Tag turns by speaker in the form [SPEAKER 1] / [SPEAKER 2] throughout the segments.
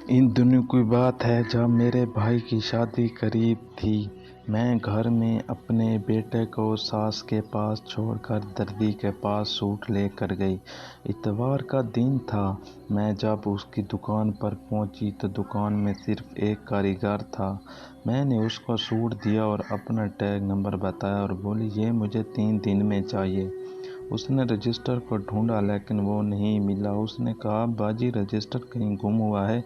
[SPEAKER 1] ان دنوں کی بات ہے جب میرے بھائی کی شادی قریب تھی۔ میں گھر میں اپنے بیٹے کو ساس کے پاس چھوڑ کر دردی کے پاس سوٹ لے کر گئی۔ اتوار کا دن تھا۔ میں جب اس کی دکان پر پہنچی تو دکان میں صرف ایک کاریگر تھا۔ میں نے اس کو سوٹ دیا اور اپنا ٹیگ نمبر بتایا اور بولی یہ مجھے 3 دن میں چاہیے۔ اس نے رجسٹر کو ڈھونڈا لیکن وہ نہیں ملا۔ اس نے کہا باجی رجسٹر کہیں گم ہوا ہے،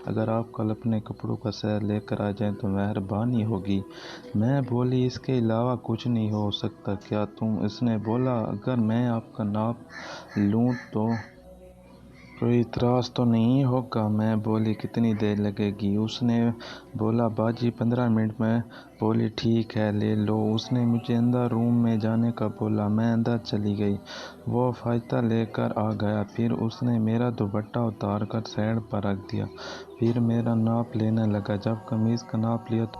[SPEAKER 1] اگر آپ کل اپنے کپڑوں کا سیٹ لے کر آ جائیں تو مہربانی ہوگی۔ میں بولی اس کے علاوہ کچھ نہیں ہو سکتا کیا تم؟ اس نے بولا اگر میں آپ کا ناپ لوں تو کوئی اعتراض تو نہیں ہوگا؟ میں بولی کتنی دیر لگے گی؟ اس نے بولا باجی 15 منٹ۔ میں بولی ٹھیک ہے لے لو۔ اس نے مجھے اندر روم میں جانے کا بولا۔ میں اندر چلی گئی۔ وہ فائدہ لے کر آ گیا۔ پھر اس نے میرا دوپٹہ اتار کر سائیڈ پر رکھ دیا۔ پھر میرا ناپ لینے لگا۔ جب قمیض کا ناپ لیا تو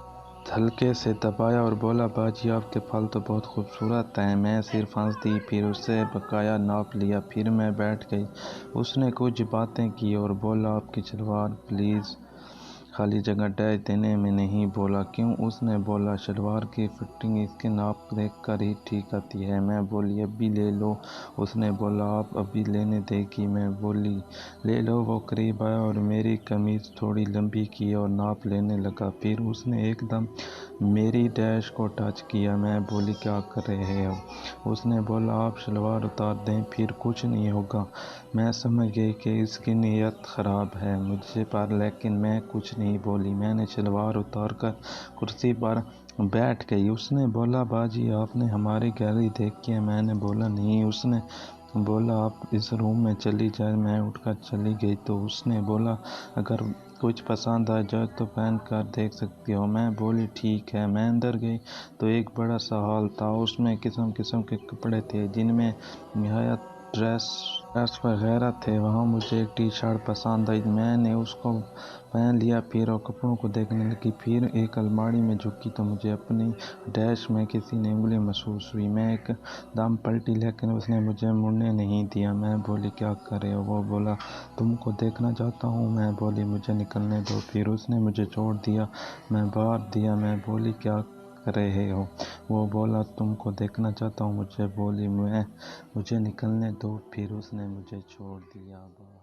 [SPEAKER 1] ہلکے سے دبایا اور بولا باجی آپ کے پھل تو بہت خوبصورت ہیں۔ میں صرف ہنس دی۔ پھر اس سے بقایا ناپ لیا۔ پھر میں بیٹھ گئی۔ اس نے کچھ باتیں کی اور بولا آپ کی شلوار پلیز خالی جگہ ڈیش دینے میں نہیں۔ بولا کیوں؟ اس نے بولا شلوار کی فٹنگ اس کے ناپ دیکھ کر ہی ٹھیک آتی ہے۔ میں بولی ابھی لے لو۔ اس نے بولا آپ ابھی لینے دے گی؟ میں بولی لے لو۔ وہ قریب آیا اور میری قمیض تھوڑی لمبی کی اور ناپ لینے لگا۔ پھر اس نے ایک دم میری ڈیش کو ٹچ کیا۔ میں بولی کیا کر رہے ہو؟ اس نے بولا آپ شلوار اتار دیں پھر کچھ نہیں ہوگا۔ میں سمجھ گئی کہ اس کی نیت خراب ہے مجھ پر، لیکن میں کچھ نہیں بولی۔ میں نے شلوار اتار کر کرسی پر بیٹھ گئی۔ اس نے بولا باجی آپ نے ہماری گیلری دیکھی ہے؟ میں نے بولا نہیں۔ اس نے بولا آپ اس روم میں چلی جائیں۔ میں اٹھ کر چلی گئی تو اس نے بولا اگر کچھ پسند آ جائے تو پہن کر دیکھ سکتی ہو۔ میں بولی ٹھیک ہے۔ میں اندر گئی تو ایک بڑا سا ہال تھا۔ اس میں قسم قسم کے کپڑے تھے جن میں نہایت ڈریس وغیرہ تھے۔ وہاں مجھے ایک ٹی شرٹ پسند آئی۔ میں نے اس کو پہن لیا۔ پھر وہ کپڑوں کو دیکھنے لگی۔ پھر ایک الماری میں جھکی تو مجھے اپنی ڈیش میں کسی نے انگلی محسوس ہوئی۔ میں ایک دم پلٹی لیکن اس نے مجھے مڑنے نہیں دیا۔ میں بولی کیا کر رہے ہو؟ وہ بولا تم کو دیکھنا چاہتا ہوں۔ میں بولی مجھے نکلنے دو۔ پھر اس نے مجھے چھوڑ دیا۔ میں باہر دیا۔ میں بولی کیا کر رہے ہو؟ وہ بولا تم کو دیکھنا چاہتا ہوں۔ مجھے بولی مجھے نکلنے دو۔ پھر اس نے مجھے چھوڑ دیا باہر۔